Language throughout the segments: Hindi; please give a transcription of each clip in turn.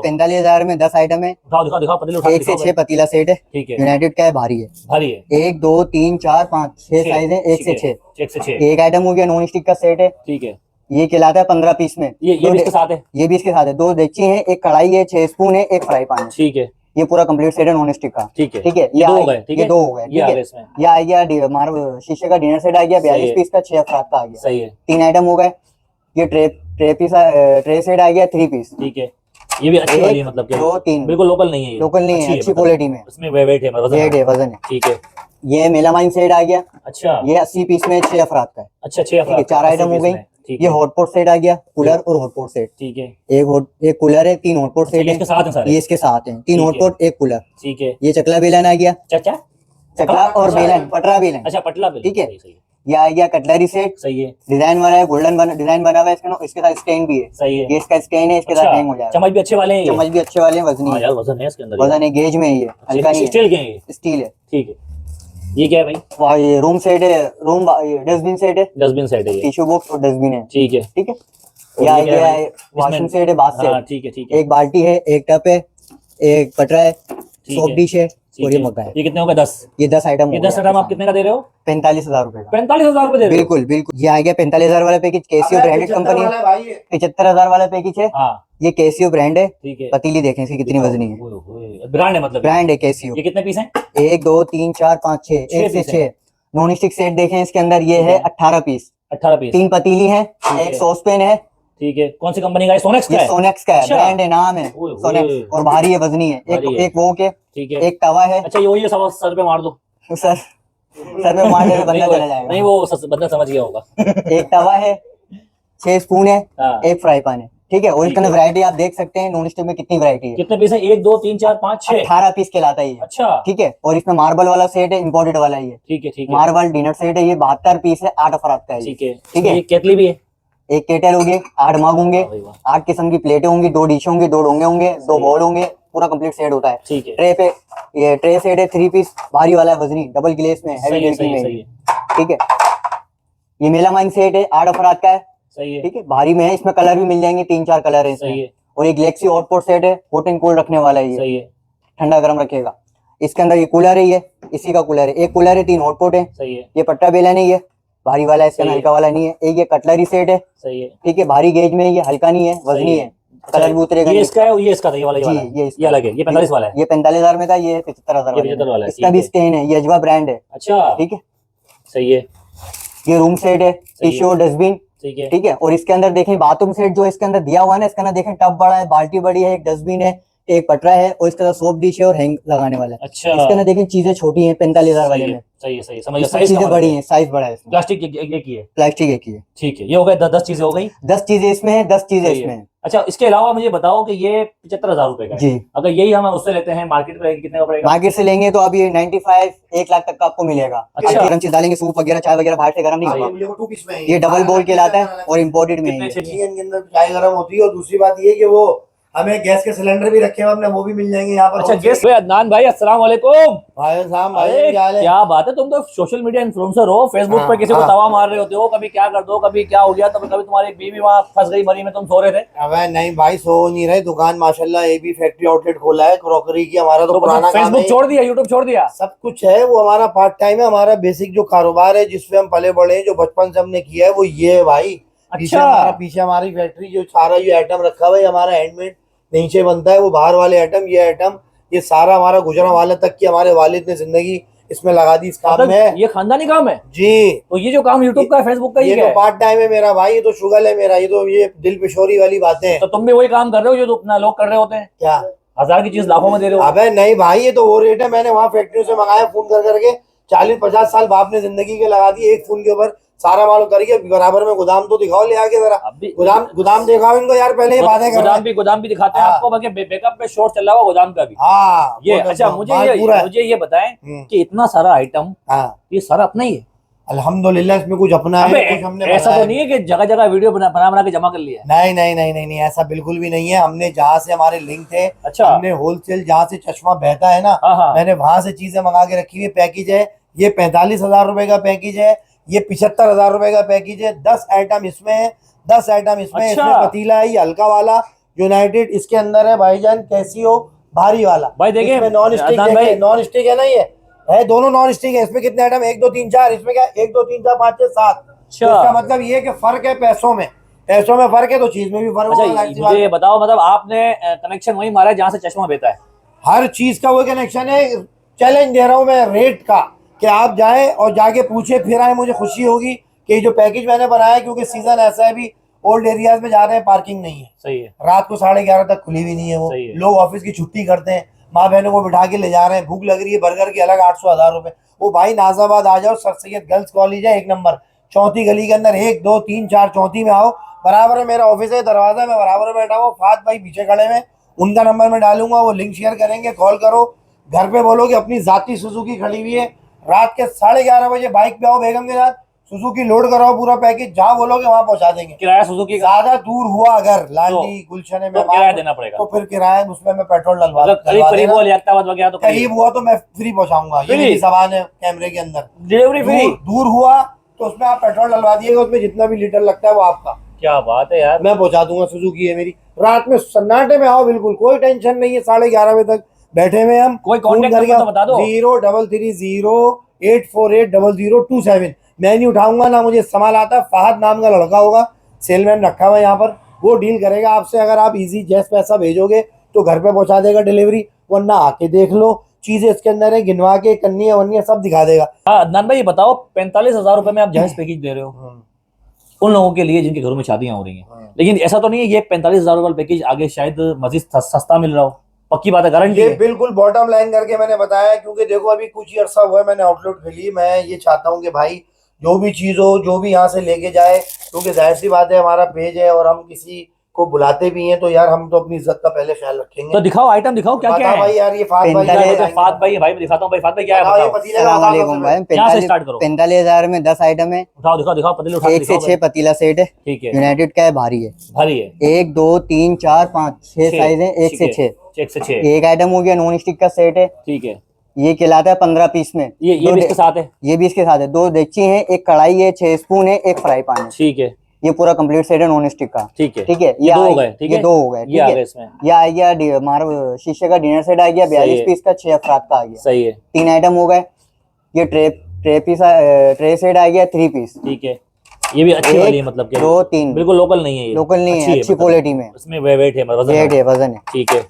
45,000 में 10 आइटम है। दिखाओ दिखाओ दिखाओ, पतीले उठा के 1 से दिखाओ 6 भाई। पतीला सेट है। ठीक है, यूनाइटेड का है, भारी है। भारी है। 1 2 3 4 5 6 साइज है, 1 से 6। 1 से 6। एक आइटम हो गया नॉन स्टिक का सेट है। ठीक है, ये खिलाता है 15 पीस में। ये भी इसके साथ है। ये भी इसके साथ है। 2 डेगची है, 1 कढ़ाई है, 6 स्पून है, 1 फ्राई पैन है। ठीक है, ये पूरा कंप्लीट सेट है नॉन स्टिक का। ठीक है, ठीक है, ये 2 हो गए। ठीक है, ये 2 हो गए। ये आ गए इसमें। ये आ गया मार्बल शीशे का डिनर सेट आ गया 42 पीस का, 6 अफराद का आ गया। सही है। 3 आइटम हो गए। ये ट्रे सेट आ गया 3 पीस। ठीक है, ये भी अच्छी वाली है, मतलब 2 3 बिल्कुल लोकल नहीं है ये। लोकल नहीं है, अच्छी क्वालिटी में। इसमें वेट है, वेट है, वजन है। ठीक है। ये मेलामाइन सेट आ गया। अच्छा, ये 80 पीस में 6 अफराद का है। अच्छा 6 ठीक है, 4 आइटम हो गई। ये हॉटपॉट सेट आ गया, कूलर और हॉटपॉट सेट। ठीक है, एक कूलर है, 3 हॉटपॉट सेट है। इसके साथ हैं सारे। ये इसके साथ हैं, 3 हॉटपॉट 1 कूलर। ठीक है, ये चकला बेलन आ गया। चाचा चकला और बेलन, पटरा बेलन। अच्छा, पटला बेलन। ठीक है। सही है, ये आ गया कटलरी सेट। सही है, डिजाइन वाला है, गोल्डन डिजाइन बना हुआ है इसका। इसके साथ स्टैंड भी है। सही है। ये इसका स्टैंड है, इसके साथ हैंग हो जाएगा। चम्मच भी अच्छे वाले हैं ये। चम्मच भी अच्छे वाले हैं, वजनी हाँ है। यार, वजन है इसके अंदर। वजन है, गेज में है ये, हल्का नहीं है। स्टील के हैं ये। स्टील है। ठीक है, ये क्या है भाई? वाह, ये रूम सेट है, रूम डस्टबिन सेट है। डस्टबिन सेट है ये। टिश्यू बॉक्स और डस्टबिन है। ठीक है, ठीक है। ये आ गया है वॉशिंग सेट है, बाथ हाँ सेट। ठीक है, ठीक है, एक बाल्टी है, एक टप है, एक पटरा है, सोप डिश है और ये मग्गा है। ये कितने हो गए? 10। ये 10 आइटम। ये 10 आइटम आप कितने का दे रहे हो? 45,000 रुपए का। 45,000 रुपए दे रहे हो? बिल्कुल बिल्कुल। ये आ गया 45,000 वाला पैकेज, केसीओ ब्रांडेड कंपनी है। 75,000 वाला पैकेज है। हाँ ये केसीओ ब्रांड है। ठीक है, पतीली देखें इसकी कितनी वजनी है। ब्रांड है मतलब? ब्रांड है केसीओ। ये कितने पीस हैं? 1 2 3 4 5 6, 1 से 6। नॉन स्टिक सेट देखें इसके अंदर, ये है 18 पीस। 18 पीस। 3 पतीली है, एक सॉस पैन है। ठीक है, कौन सी कंपनी का है? सोनेक्स का ये है? सोनेक्स का है, अच्छा। ब्रांड है, नाम है सोनेक्स। और भारी है, वजनी है। एक वो के, ठीक है, एक तवा है। अच्छा ये वही है, सर पे मार दो। सर में मारने से बंदा चला जाएगा। नहीं, वो बंदा समझ गया होगा। एक तवा है, 6 स्पून है, हाँ। एक फ्राई पैन है। ठीक है, और इसके अंदर वैरायटी आप देख सकते हैं नॉन स्टिक में कितनी वैरायटी है। कितने पीस है? 1 2 3 4 5 6 18 पीस कहलाता है ये। अच्छा ठीक है, और इसमें मार्बल वाला सेट है, इंपोर्टेड वाला ये। ठीक है, ठीक है, मार्बल डिनर सेट है, ये 72 पीस है, 8 अफराद का है। ठीक है, ठीक है। ये केतली भी है। एक केटल होगी, 8 मग होंगे, वाह भाई वाह। 8 किस्म की प्लेटें होंगी, 2 डिश होंगी, 2 डोंगे होंगे, 2 बॉल होंगे। पूरा कंप्लीट सेट होता है। ठीक है, ट्रे पे ये ट्रे सेट है, 3 पीस, भारी वाला है, वजनी, डबल ग्लेस में, हैवी सही है, ड्यूटी सही है, में। सही है, ठीक है। ये मेलामाइन सेट है, 8 अफराद का है। सही है, ठीक है, भारी में है, इसमें कलर भी मिल जाएंगे, 3 4 कलर है सही इसमें। है, और ये गैलेक्सी हॉटपॉट सेट है, हॉट एंड कोल्ड रखने वाला है ये, सही है, ठंडा गर्म रखेगा। इसके अंदर ये कूलर है, ये इसी का कूलर है। एक कूलर है, 3 हॉटपॉट है। सही है, ये पट्टा बेलन है, ये भारी वाला है, इसका सही है। हल्का वाला नहीं है। एक ये कटलरी सेट है। सही है, ठीक है, भारी गेज में है, ये हल्का नहीं है, वजनी है, कलर भी उतरेगा। ये इसका है, ये इसका था, ये वाला, जी, ये अलग है। ये 45 वाला है। ये 45,000 में था, ये 75,000 ये 75 वाला है। इसका भी स्टेन है, ये अजवा ब्रांड है। अच्छा ठीक है। सही है, ये रूम सेट है, टिश्यू डस्टबिन। ठीक है, ठीक है, और इसके अंदर देखें बाथरूम सेट जो इसके अंदर दिया हुआ है ना, इसके अंदर देखें टब बड़ा है, बाल्टी बड़ी है, एक डस्टबिन है, एक पटरा है, और इसके अंदर सोप डिश है और हैंग लगाने वाला है। अच्छा इसके अंदर देखें चीजें छोटी हैं 45,000 वाले में, सही है, सही समझ गया। इसमें चीजें बड़ी हैं, साइज बड़ा है इसमें। प्लास्टिक एक ही है। प्लास्टिक एक ही है। ठीक है, ये हो गए 10 चीजें हो गई। 10 चीजें इसमें है, 10 चीजें सही है। इसमें है। अच्छा, इसके अलावा मुझे बताओ कि ये 75,000 रुपए का है। जी। अगर यही हम उससे लेते हैं मार्केट में कितने का पड़ेगा? मार्केट से लेंगे तो अभी 95 1 लाख तक का आपको मिलेगा। अच्छा। गरम चीज डालेंगे, सूप वगैरह, चाय वगैरह बाहर से गर्म नहीं होगा। ये डबल बोल के लाता है और इम्पोर्टेड में है ये। के अंदर चाय गर्म होती है। और दूसरी बात ये कि वो हमें गैस के सिलेंडर भी रखे हुए हमने, वो भी मिल जाएंगे यहाँ पर। अच्छा गेस्ट अदनान भाई, अस्सलाम वालेकुम। भाई साहब, अरे क्या हाल है? क्या बात है, तुम तो सोशल मीडिया इन्फ्लुएंसर हो, फेसबुक पे किसी को हाँ। तवा मार रहे होते हो, कभी क्या कर दो, कभी क्या हो गया, तो कभी तुम्हारी बीवी वहां फंस गई मरी में, तुम सो रहे थे। अबे नहीं भाई, सो नहीं रहे। दुकान माशाल्लाह ये भी फैक्ट्री आउटलेट खोला है क्रॉकरी की। हमारा तो पुराना काम फेसबुक है, छोड़ दिया, यूट्यूब छोड़ दिया, सब कुछ है। वो हमारा पार्ट टाइम है। हमारा बेसिक जो कारोबार है, जिसपे हम पले बड़े हैं, जो बचपन से हमने किया है, वो ये है भाई। अच्छा। पीछे हमारी फैक्ट्री, जो सारा जो आइटम रखा हुआ है हमारा हैंडमेड नीचे बनता है। वो बाहर वाले आइटम, ये आइटम, ये सारा हमारा गुजरा वाले तक की हमारे वालिद ने जिंदगी इसमें लगा दी इस काम में। ये खानदानी काम है जी। तो ये जो काम यूट्यूब का फेसबुक का ये ही तो है, पार्ट टाइम है मेरा भाई। ये तो शुगल है मेरा। ये दिल पेशोरी वाली बातें हैं। तो तुम भी वही काम कर रहे हो जो तो अपना लोग कर रहे होते हैं। क्या 1000 की चीज लाखों में दे रहे हो। अबे नहीं भाई, ये तो वो रेट है। मैंने वहाँ फैक्ट्री से मंगाया फोन कर करके। 40-50 साल बाप ने जिंदगी के लगा दिए एक फोन के ऊपर। सारा माल करके बराबर में गोदाम तो दिखाओ ले आके जरा। अभी गोदाम दिखाओ इनको यार, पहले ये बातें कर रहे हैं। गोदाम भी दिखाते हैं हाँ। आपको, बाकी बैकअप पे शॉर्ट चल रहा हुआ गोदाम का भी। हाँ ये वो अच्छा, माल पूरा है। मुझे ये बताएं कि इतना सारा आइटम, हाँ ये सारा अपना ही है? अल्हम्दुलिल्लाह इसमें कुछ अपना है, कुछ हमने ऐसा बनाया तो नहीं है कि जगह जगह वीडियो बना के जमा कर लिया है? नहीं नहीं नहीं नहीं नहीं, ऐसा बिल्कुल भी नहीं है। हमने जहाँ से हमारे लिंक थे, अच्छा। हमने होलसेल जहाँ से चश्मा बहता है ना, हाँ हाँ। मैंने वहां से चीजें मंगा के रखी हुई। पैकेज है ये 45,000 रुपए का पैकेज है। ये 75,000 रुपए का पैकेज है। 10 आइटम इसमें है, 10 आइटम इसमें। अच्छा। इसमें पतीला है ये हल्का वाला, यूनाइटेड इसके अंदर है भाईजान, कैसियो भारी वाला भाई देखिए, इसमें नॉन स्टिक अदनान भाई, नॉन स्टिक है ना, ये है दोनों नॉन स्टिक है। इसमें कितने आइटम, 1 2 3 4, इसमें क्या 1 2 3 4 5 6 7। अच्छा। इसका मतलब ये है कि फर्क है पैसों में फर्क है तो चीज में भी फर्क होगा। अच्छा मुझे ये बताओ, मतलब आपने कनेक्शन वही मारा है जहाँ से चश्मा बेचा है? हर चीज का वो कनेक्शन है। चैलेंज दे रहा हूँ मैं रेट का, कि आप जाए और जाके पूछे फिर आए, मुझे खुशी होगी कि जो पैकेज मैंने बनाया, क्योंकि सीजन ऐसा है भी ओल्ड एरियाज में जा रहे हैं, पार्किंग नहीं है, सही है, रात को 11:30 तक खुली भी नहीं है वो, सही है। लोग ऑफिस की छुट्टी करते हैं, माँ बहनों को बिठा के ले जा रहे हैं, भूख लग रही है, बर्गर के अलग 800 1000 रुपए। वो भाई नाजाबाद आ जाओ, सर सैयद गर्ल्स कॉलेज है 1 नंबर, चौथी गली के अंदर, 1 2 3 4 चौथी में आओ, बराबर है मेरा ऑफिस है, दरवाजा में बराबर में बैठा हूँ, फात भाई पीछे खड़े में, उनका नंबर मैं डालूंगा, वो लिंक शेयर करेंगे, कॉल करो, घर पे बोलो कि अपनी जाती सुजुकी खड़ी हुई है, रात के 11:30 बजे बाइक पे आओ बेगम के साथ, सुजुकी लोड कराओ, पूरा पैकेज जहाँ बोलोगे वहां पहुंचा देंगे। किराया सुजुकी का ज्यादा दूर हुआ अगर लांडी गुलशन में तो किराया देना पड़ेगा, तो फिर किराया उसमें मैं पेट्रोल डलवा मतलब करीब डलवा करीब देना। वो लियाकताबाद वगैरह तो करीब हुआ तो मैं फ्री पहुंचाऊंगा, ये फ्री? मेरी जबान है कैमरे के अंदर। Delivery free? दूर हुआ तो उसमें आप पेट्रोल डलवा दिएगा, उसमें जितना भी लीटर लगता है वो आपका, क्या बात है यार। मैं पहुंचा दूंगा। सुजुकी है मेरी, रात में सन्नाटे में आओ, बिल्कुल कोई टेंशन नहीं है, 11:30 बजे तक बैठे हुए हम। कोई कॉन्टेक्ट नंबर तो बता दो। 0330848027। मैं नहीं उठाऊंगा ना, मुझे संभाल आता, फहद नाम का लड़का होगा, सेलमैन रखा हुआ है यहाँ पर, वो डील करेगा आपसे। अगर आप इजी जैस पैसा भेजोगे तो घर पे पहुंचा देगा डिलीवरी, वरना आके देख लो, चीजें इसके अंदर है, गिनवा के कन्निया वन्निया सब दिखा देगा। हाँ अदनान भाई, ये बताओ 45,000 रुपए में आप जहेज पैकेज दे रहे हो उन लोगों के लिए जिनके घरों में शादियां हो रही हैं, लेकिन ऐसा तो नहीं है ये 45,000 रुपए पैकेज आगे शायद मजीद सस्ता मिल रहा हो? पक्की बात है, गारंटी ये है? बिल्कुल बॉटम लाइन करके मैंने बताया, क्योंकि देखो अभी कुछ ही अरसा हुआ है मैंने आउटलेट खोली, मैं ये चाहता हूँ कि भाई जो भी चीज हो, जो भी यहाँ से लेके जाए, क्योंकि जाहिर सी बात है हमारा पेज है और हम किसी को बुलाते भी हैं, तो यार हम तो अपनी इज्जत का पहले ख्याल रखेंगे। तो दिखाओ आइटम, दिखाओ क्या क्या बता है। भाई यार, ये फात भाई फात भाई भाई मैं दिखाता हूँ भाई, फात भाई क्या है बताओ, ये बताओ। पतीले का बताओ अस्सलामुअलैकुम भाई। यहाँ से स्टार्ट करो। 45,000 में 10 आइटम है, उठाओ दिखाओ दिखाओ, पतीले उठा के 1 से दिखाओ 6 पतीला सेट है, ठीक है, यूनाइटेड का है, भारी है, भारी है, 1 2 3 4 5 6 साइज है, 1 से 6। 1 से 6 एक आइटम हो गया नॉन स्टिक का सेट है, ठीक है। ये कहलाता है 15 पीस में, ये भी इसके साथ है, ये भी इसके साथ है, 2 देगची है, 1 कढ़ाई है, 6 स्पून है, 1 फ्राई पैन है, ठीक है, ये पूरा कंप्लीट सेट है नॉन स्टिक का। ठीक है, ठीक है, ये दो हो गए, ठीक ये है, 2 हो गए, ये ठीक आ है। गए इसमें, ये आ गया मार्व शीशे का डिनर सेट आ गया, 42 है। पीस का, 6 अफराद का आ गया, सही है, 3 आइटम हो गए। ये ट्रे सेट आ गया 3 पीस, ठीक है। ये भी अच्छी वाली है, मतलब कि 2 3 बिल्कुल लोकल नहीं है, ये लोकल नहीं है, अच्छी मतलब क्वालिटी में, इसमें वेट है, वजन वेट है, है, वजन है। ठीक है।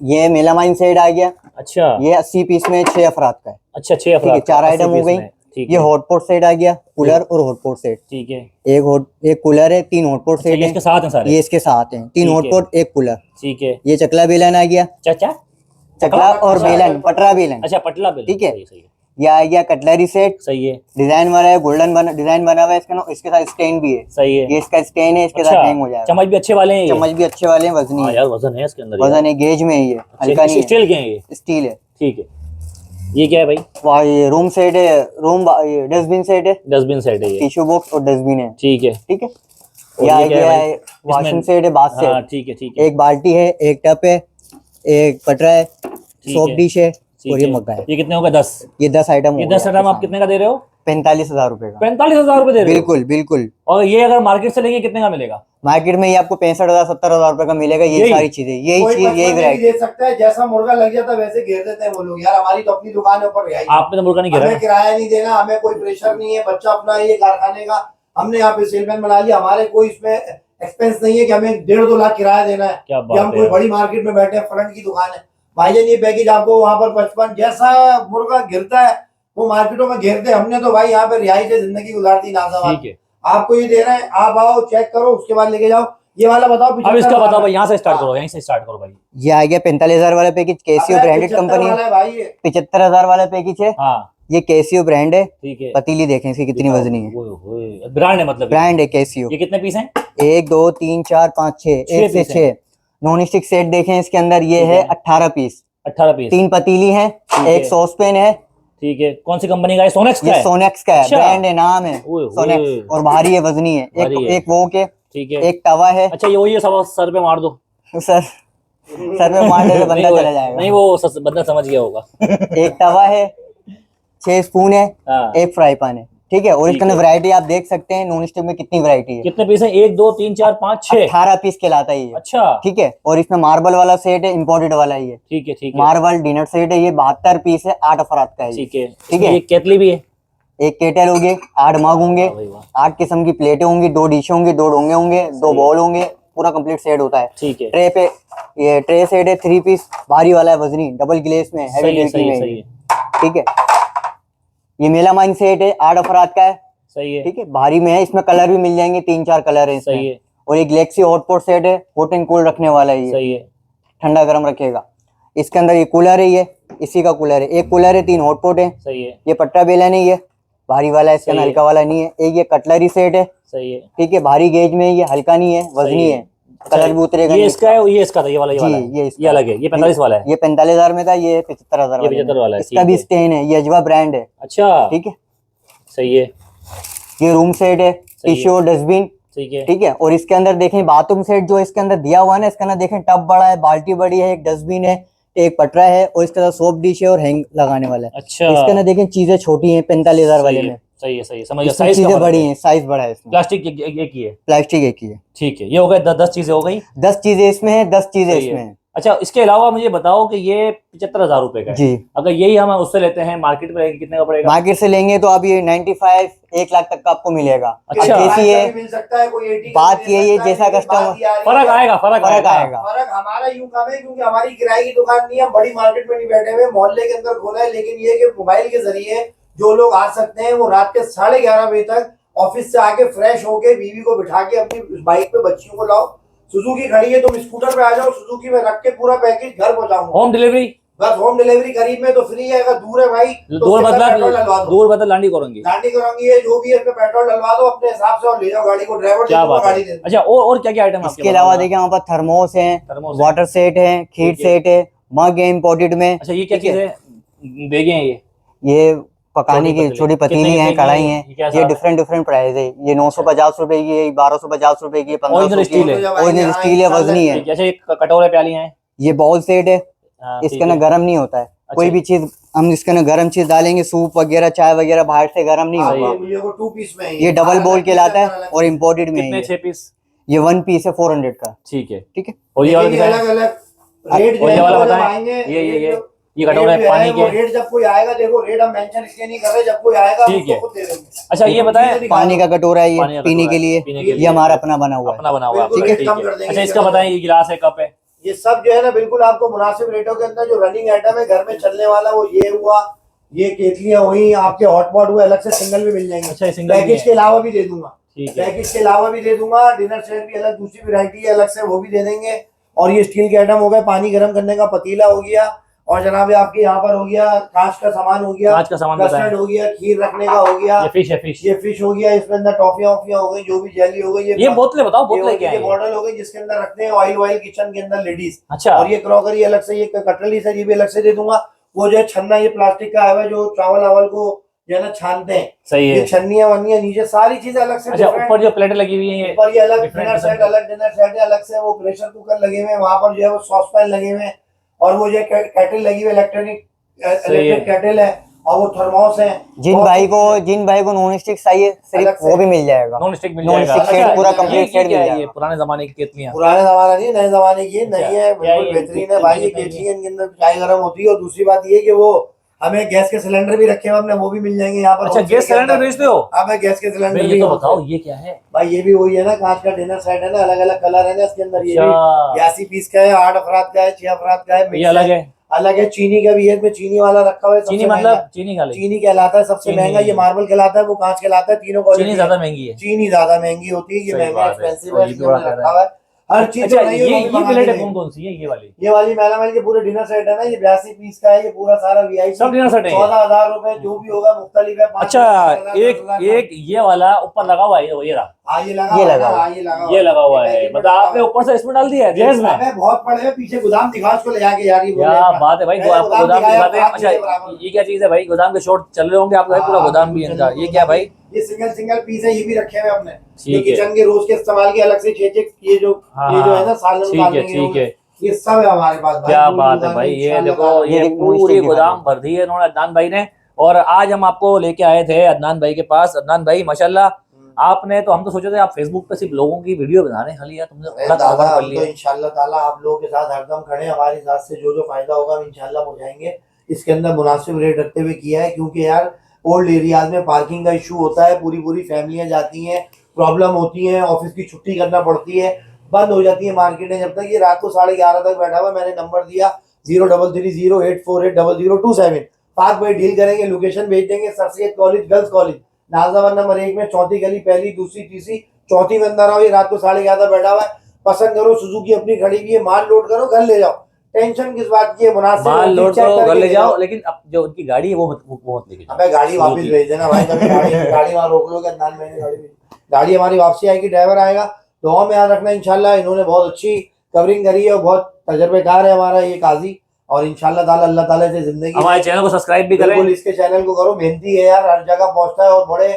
ये मेलामाइन सेट आ गया, अच्छा ये 80 पीस में 6 अफराद का है, अच्छा, 6 ठीक है, अफराद 4 80 आइटम हो पीस गई। में, ठीक ये है, हॉटपॉट सेट आ गया, कूलर और हॉटपॉट सेट, ठीक है। एक कूलर है, 3 हॉटपॉट अच्छा, सेट ये है, इसके साथ हैं सारे, ये इसके साथ हैं, 3 ठीक है। Hotpot 1 cooler. ठीक है। ये चकला बेलन आ गया, चाचा चकला और बेलन, पटरा बेलन, अच्छा, पटला बिल, ठीक है। सही सही है, ये आ गया कटलरी सेट, सही है, डिजाइन वाला है, गोल्डन डिजाइन बना हुआ है इसका, इसके साथ स्टेन भी है, सही है। ये इसका स्टेन है, इसके साथ हैंग हो अच्छा, जाएगा। चम्मच भी अच्छे वाले हैं ये? चम्मच भी अच्छे वाले हैं, वजनी हाँ है, यार, वजन है इसके अंदर, वजन है, गेज में है, ये हल्का नहीं है, स्टील के हैं ये, स्टील है। ठीक है। ये क्या है भाई? वहाँ ये रूम सेट है, डस्टबिन सेट है, डस्टबिन सेट है ये, टिश्यू बॉक्स और डस्टबिन है, ठीक है। ठीक है। और ये आ ये क्या है गया भाई? है वॉशिंग इसमें- सेट है, बाथ हाँ सेट, ठीक है, ठीक है, एक बाल्टी है, एक टप है, एक पटरा है, सोप है, डिश है ठीक और ये है। मग्गा है। ये कितने हो गए? 10? ये 10 आइटम ये 10 आइटम आप कितने का दे रहे हो? 45,000 रुपए का, 45,000 रुपए दे रहे हो? बिल्कुल बिल्कुल। और ये अगर मार्केट से लेंगे कितने का मिलेगा? मार्केट में ये आपको 65,000 70,000 रुपए का मिलेगा, यही यही? सारी चीजें, यही कोई चीज, यही 55 वैरायटी। दे सकता है, जैसा मुर्गा लग जाता है वैसे घेर देते हैं वो लोग, यार हमारी तो अपनी दुकान है ऊपर रिहाई, आपने तो मुर्गा नहीं गिरा हमें किराया नहीं देना, हमें कोई प्रेशर नहीं है, बच्चा अपना ये कारखाने का, हमने यहाँ पे सेलमैन बना लिया, हमारे कोई इसमें एक्सपेंस नहीं है कि हमें 1.5-2 लाख किराया देना है, क्या कि बात हम है कोई यार। बड़ी मार्केट में बैठे हैं, फ्रंट की दुकान है। भाईजान ये पैकेज आपको वहां पर 55, जैसा मुर्गा गिरता है वो मार्केटों में घेरते हैं, हमने तो भाई यहाँ पे रिहाई से जिंदगी गुजारती नाज़ाबाद। ठीक है। आपको ये दे रहे हैं, आप आओ चेक करो, उसके बाद लेके जाओ। ये वाला बताओ, अब इसका बताओ भाई, यहाँ से स्टार्ट करो, यहीं से स्टार्ट करो भाई। ये आ गया 45,000 वाला पैकेज, केसीओ ब्रांडेड कंपनी है, भाई ये 75,000 वाला पैकेज है, हाँ ये केसीओ ब्रांड है। ठीक है। पतीली देखें इसकी कितनी वजनी है, ब्रांड है मतलब? ब्रांड है केसीओ। ये कितने पीस हैं? 1 2 3 4 5 6, 1 से 6। नॉन स्टिक सेट देखें इसके अंदर, ये ठीक है है। 18 पीस, 18 पीस, 3 पतीली है, है। एक सॉस पैन है, ठीक है। कौन सी कंपनी का है? सोनेक्स का ये है? सोनेक्स का है, अच्छा। ब्रांड है, नाम है ओए होए। सोनेक्स, और भारी है, वजनी है, भारी है। एक वो के, ठीक है। एक तवा है। अच्छा, ये वही है, सब सर पे मार दो। सर में मारने से बंदा नहीं, चला जाएगा। नहीं, वो बंदा समझ गया होगा। एक तवा है, 6 स्पून है, हाँ एक फ्राई पैन है, ठीक है, और ठीक इसके अंदर है। वैरायटी आप देख सकते हैं नॉन स्टिक में कितनी वैरायटी है। कितने पीस है? 1 2 3 4 5 6। 18 पीस कहलाता है ये। अच्छा ठीक है, और इसमें मार्बल वाला सेट है, इम्पोर्टेड वाला है ये। ठीक है ठीक है मार्बल डिनर सेट है ये, 72 पीस है, 8 अफराद का है ये। ठीक है। ठीक है। इसमें एक केतली भी है। एक केटल होगी, 8 मग होंगे, वाह भाई वाह। 8 किस्म की प्लेटें होंगी, 2 डिशें होंगी, 2 डोंगे होंगे, 2 सही है। बॉल होंगे, पूरा कंप्लीट सेट होता है। ठीक है ट्रे पे ये ट्रे सेट है, 3 पीस, भारी वाला है, वजनी, डबल ग्लेस में, हैवी सही है ड्यूटी सही है में सही ये। है ठीक है, ये मेलामाइन सेट है, 8 अफराद का है। सही है ठीक है, भारी में है, इसमें कलर भी मिल जाएंगे, 3 4 कलर है सही इसमें। है और ये गैलेक्सी हॉटपॉट सेट है, हॉट एंड कूल रखने वाला है ये, सही है ठंडा गर्म रखेगा। इसके अंदर ये कूलर है, ये इसी का कूलर है, एक कूलर है, 3 हॉटपॉट है। सही है ये पट्टा बेलन है, ये भारी वाला है, इसका सही है। हल्का वाला नहीं है। एक ये कटलरी सेट है, सही है। ठीक है, भारी गेज में है, ये हल्का नहीं है, वजनी है, कलर भी उतरेगा ये नहीं इसका है, ये इसका था, ये वाला, ये जी, वाला है। ये इसका ये अलग है, ये 45 वाला है। ये 45,000 में था, ये 75,000 ये वाले में। 75 वाला है, इसका ठीक भी है। स्टेन है, ये अजवा ब्रांड है। अच्छा ठीक है, सही है ये रूम सेट है, है। Tissue dustbin. ठीक है ठीक है, और इसके अंदर देखें बाथरूम सेट जो इसके अंदर दिया हुआ है ना, इसके अंदर देखें टब बड़ा है, बाल्टी बड़ी है, एक डस्टबिन है, एक पटरा है, और इसके अंदर सोप डिश है और हैंग लगाने वाला है। अच्छा इसके अंदर देखें चीजें छोटी हैं 45,000 वाले में, सही है सही है, समझ गया। इसमें साइज चीजें बड़ी हैं, साइज बड़ा है इसमें। प्लास्टिक एक ही है। प्लास्टिक एक ही है। ठीक है, ये हो गए 10 चीजें हो गई। 10 चीजें इसमें है, 10 चीजें सही है। इसमें है। अच्छा, इसके अलावा मुझे बताओ कि ये 75,000 रुपए का है। जी, अगर यही हम उससे लेते हैं मार्केट में कितने का पड़ेगा? मार्केट से लेंगे तो आप ये 95 1 लाख तक का आपको मिलेगा। अच्छा। अब जैसी है मिल सकता है, कोई 80 का बात भी ये ले है, सकता है, जैसा लेकिन कस्टमर- बात ये आ रही है फर्क कि आएगा फर्क फर्क आएगा। आएगा। फर्क हमारा यूं कम है क्योंकि हमारी किराए की दुकान नहीं है, हम बड़ी मार्केट में नहीं बैठे हुए, मोहल्ले के अंदर खोला है। लेकिन ये कि मोबाइल के जरिए जो लोग आ सकते हैं वो रात के 11:30 बजे तक ऑफिस से आके फ्रेश होके बीवी को बिठा के अपनी बाइक पे बच्चियों को लाओ। सुजुकी खड़ी है, तुम स्कूटर पे आ जाओ, सुजुकी में रख के पूरा पैकेज घर पहुंचाऊंगा। होम डिलीवरी बस होम डिलीवरी करीब में तो फ्री है, अगर दूर है भाई तो दूर उसके अंदर पेट्रोल बदला डलवा दो, दूर बदला लांडी करूंगी। लांडी करूंगी, ये जो भी है इसमें पेट्रोल डलवा दो अपने हिसाब से और ले जाओ गाड़ी को, ड्राइवर क्या बात गाड़ी है। दे दो। अच्छा, और क्या क्या आइटम इसके अलावा देखिए वहाँ पर थर्मोस है, थर्मोस है। वाटर सेट है, खीर ठीक है। सेट है, मग है इम्पोर्टेड में। अच्छा, ये क्या ठीक चीज है। है? देगे हैं ये पकाने छोटी की पतीली। छोटी कितने पतीली की है, देगी कढ़ाई ये? है। ये क्या ये हिसाब है? डिफरेंट प्राइस है, ये 950 रुपए की है, 1250 रुपए की है, 1500 ओरिजिनल की स्टील है। है। ओरिजिनल स्टील है, वजनी है। ठीक है। अच्छा, ये कटोरे प्यालियां हैं। ये बॉल सेट है, हाँ, ठीक इसके अंदर है। गर्म नहीं होता है कोई अच्छा। भी चीज। हम इसके अंदर गर्म चीज डालेंगे, सूप वगैरह चाय वगैरह बाहर से गर्म नहीं हाँ, होगा। ये मुझे को 2 पीस में है ये डबल बोल कहलाता है और इम्पोर्टेड में है कितने? ये। 6 पीस। ये 1 पीस है 400 का। ठीक है। ठीक है, और ये वाला देखिए, दिखाएं। अलग-अलग रेट जो और है ये वाला वो जब बताएं। आएंगे, ये कटोरे रेट जो पानी है वो के। रेट जब कोई आएगा, देखो रेट हम मेंशन इसलिए नहीं कर रहे, जब कोई आएगा ठीक है। उसको खुद दे देंगे। अच्छा, ये बताएं। पानी का कटोरा है पानी ये का पीने कटोरा के है, लिए, पीने के ये लिए। हमारा अपना बना हुआ है। अपना बना हुआ है। बिल्कुल, ठीक रेट कम है। कर देंगे। अच्छा, इसका बताएं। ये गिलास है, कप है। ये सब जो है ना बिल्कुल आपको मुनासिब रेटों के अंदर जो रनिंग आइटम है घर में चलने वाला, वो ये हुआ, ये केतलियां हुई, आपके हॉटपॉट हुए, अलग से सिंगल भी मिल जाएंगे। अच्छा, ये सिंगल भी पैकेज है। के अलावा भी दे दूंगा, ठीक है। पैकेज के अलावा भी दे दूंगा। डिनर सेट भी अलग, दूसरी वैरायटी है अलग से, वो भी दे देंगे। और ये स्टील के आइटम हो गए, पानी गर्म करने का पतीला हो गया, और जनाब आपके यहाँ पर हो गया कांच का सामान हो गया, कांच का सामान बताएं। कस्टर्ड हो गया, खीर रखने का हो गया, ये फिश है, फिश। ये फिश हो गया, इसमें अंदर टॉफियां वॉफियां हो गई, जो भी जेली हो गई, ये बोतलें बताओ, बोतलें क्या ये है? बॉटल हो गई जिसके अंदर रखते हैं ऑयल वाइल किचन के अंदर लेडीज। अच्छा। और ये क्रॉकरी अलग से, ये कटलरी सर ये भी अलग से दे दूंगा। वो जो है छन्ना, ये प्लास्टिक का है जो चावल आवल को जो है ना छानते हैं, सही ये है। छन्नियां वन्नियां नीचे सारी चीजें अलग से। अच्छा, different। ऊपर जो प्लेटें लगी हुई हैं, ऊपर ये अलग different डिनर किस्म सेट, की। अलग डिनर सेट है, अलग से वो प्रेशर कुकर लगे हुए हैं, वहां पर जो है वो सॉस पैन लगे हुए हैं, और वो जो केटल लगी हुई इलेक्ट्रिक केटल है, और वो थर्मोस है। जिन भाई को नॉन स्टिक चाहिए अलग सिर्फ से। वो भी मिल जाएगा। नॉन स्टिक मिल नॉन जाएगा। स्टिक सेट पूरा ये complete क्या सेट मिल है? ये जाएगा। पुराने जमाने की केतलियां। पुराने जमाना नहीं, नए जमाने की, अच्छा, नई है, क्या बिल्कुल ये बेहतरीन है भाई। ये कितने केतली है, इनके अंदर चाय गर्म होती है। और दूसरी बात ये कि वो हमें गैस के सिलेंडर भी रखे हुए हमने, वो भी मिल जाएंगे यहाँ पर। अच्छा, गैस सिलेंडर बेचते हो? हाँ, मैं गैस के सिलेंडर ये भी तो बताओ, ये क्या है? भाई। ये भी वही है ना, कांच का डिनर सेट है ना, अलग अलग कलर है ना इसके अंदर। ये भी अच्छा, 82 पीस का है, 8 अफराद का है, 6 अफराद का है, ये अलग है। अलग है। चीनी का भी है, इसमें चीनी वाला रखा हुआ है। सबसे चीनी महंगा। मतलब चीनी का चीनी कहलाता है सबसे चीनी। महंगा, ये मार्बल कहलाता है, वो कांच कहलाता है। तीनों क्वालिटी चीनी ज्यादा महंगी है। चीनी ज्यादा महंगी होती है, ये सही महंगा बात है। एक्सपेंसिव और है, ये भी इसमें बड़ा हमने प्यारा रखा हुआ है हर चीज। अच्छा, जो नहीं है, वो भी ये मंगा प्लेटें लेंगे। कौन कौन सी है? ये वाली ये वाली मेलामाइन के पूरे डिनर सेट है ना, ये 82 पीस का है, ये पूरा सारा वीआईपी सब डिनर सेट है ये? 14,000 रुपए जो भी होगा, मुख्तलिफ है। 5,000, अच्छा, 10,000, एक 10,000, एक ये वाला ऊपर लगा हुआ है, ये रहा। हाँ, ये लगा ये हुआ है लगा ना, हुआ हाँ, ये लगा हुआ है, पैकेट में मतलब लगा आपने हुआ है। ऊपर से इसमें डाल दिया है जहेज में। अबे बहुत पड़े हैं पीछे, गोदाम दिखा उसको ले जाके यार। ये बोल रहे क्या हैं। बात है भाई, मैंने आपको गोदाम दिखाया, दिखाते हैं। आप अच्छा, नीचे बराबर। ये क्या चीज है भाई? गोदाम के शॉट चल रहे होंगे आपको भाई, पूरा हाँ, गोदाम भी इनका। ये क्या भाई? ये सिंगल पीस है, ये भी रखे हुए हमने। ठीक ये है। किचन के रोज के इस्तेमाल के अलग से 6 ये जो हाँ, ये जो है ना सालन ठीक है, उतारने के ठीक है। ये सब है हमारे पास भाई। क्या पूरी बात है दुकान भाई, में ये इंशाल्लाह देखो, ताला। ये ये पूरी स्टिक गोदाम दिखा भर दी है इन्होंने, अदनान भाई ने। और आज हम आपको लेके आए थे अदनान भाई के पास। अदनान भाई माशाल्लाह, आपने तो, हम तो सोचे थे आप फेसबुक पे सिर्फ लोगों की वीडियो बनाने खाली, यार तुमने बड़ा दादा कारोबार कर हम तो लिया। इंशाल्लाह ताला आप लोगों के साथ हरदम खड़े हैं, हमारी साथ से जो जो फायदा होगा हम इंशाल्लाह पहुंचाएंगे। इसके अंदर मुनासिब रेट रखते हुए किया है, क्योंकि यार ओल्ड एरियाज में पार्किंग का इशू होता है, पूरी पूरी फैमिलियां जाती हैं, प्रॉब्लम होती है, ऑफिस की छुट्टी करना पड़ती है, बंद हो जाती है मार्केटें। जब तक ये रात को 11:30 तक बैठा हुआ, मैंने नंबर दिया 0330848027, पार्क भाई डील करेंगे, लोकेशन भेज देंगे, sir Syed college girls college Nazirabad number 1 में, चौथी गली, पहली दूसरी तीसरी चौथी में अंदर आओ। ये रात को 11:30 बैठा हुआ है, पसंद करो, सुजुकी अपनी खड़ी हुई है, माल लोड करो, घर ले जाओ, टेंशन किस बात की है, मुनासिब माल रेट लोड चेक करो, करके घर ले जाओ, लेकिन अब जो उनकी गाड़ी है वो मत लेके जाओ। अबे गाड़ी वापस भेज देना भाई, कभी गाड़ी वहां रोक लोगे, अदनान मैंने गाड़ी हमारी वापसी आएगी, ड्राइवर आएगा, दुआ में याद रखना इंशाल्लाह। इन्होंने बहुत अच्छी कवरिंग करी है और बहुत तजर्बेकार है हमारा ये काजी, और इंशाल्लाह ताला अल्लाह ताला से जिंदगी, हमारे चैनल को सब्सक्राइब भी करें। बिल्कुल इसके चैनल को करो, मेहनती है यार, हर जगह पहुंचता है और बड़े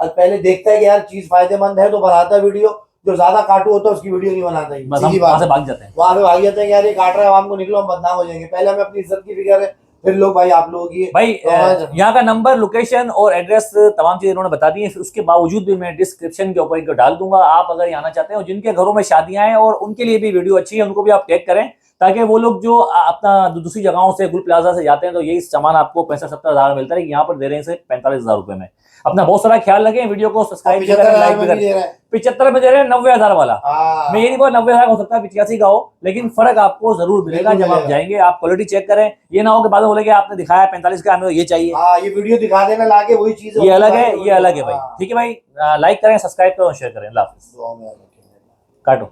पहले देखता है कि यार चीज फायदेमंद है तो बनाता है वीडियो, जो ज्यादा काटू होता है उसकी वीडियो नहीं बनाता है, बस हम सीधी वहां बात से है। भाग जाते हैं। वहां पे भाग जाते हैं कि यार ये काट रहा है, आवाम को निकलो हम बदनाम हो जाएंगे। पहले हमें अपनी इज्जत की फिक्र है, फिर लोग भाई आप लोगों की भाई तो यहाँ का नंबर, लोकेशन और एड्रेस तमाम चीजें इन्होंने बता दी है। फिर उसके बावजूद भी मैं डिस्क्रिप्शन के ऊपर इनको डाल दूंगा, आप अगर यहाँ आना चाहते हैं और जिनके घरों में शादियां हैं और उनके लिए भी वीडियो अच्छी है, उनको भी आप टैग करें, ताकि वो लोग जो अपना दूसरी जगहों से गुल प्लाजा से जाते हैं तो यही सामान आपको 65-70 हजार मिलता है, यहाँ पर दे रहे हैं इसे 45 हजार रुपए में। अपना बहुत सारा ख्याल रखें, वीडियो को सब्सक्राइब भी करें, लाइक भी करें। 75 में दे रहे हैं, 90,000 वाला। हाँ। मैं ये नहीं बोल 90,000 हो सकता है 85 का हो, लेकिन फर्क आपको जरूर मिलेगा बिल्कुल जब आप मिलेगा। जाएंगे। आप क्वालिटी चेक करें, ये ना हो कि बाद में बोले कि आपने दिखाया 45 का, हमें ये चाहिए। हाँ, ये वीडियो दिखा देना लाके, वही चीज ये अलग है, ये अलग है भाई। ठीक है भाई, लाइक करें, सब्सक्राइब करें और शेयर करें। अल्लाह हाफिज़। दुआ में याद रखें। काटो।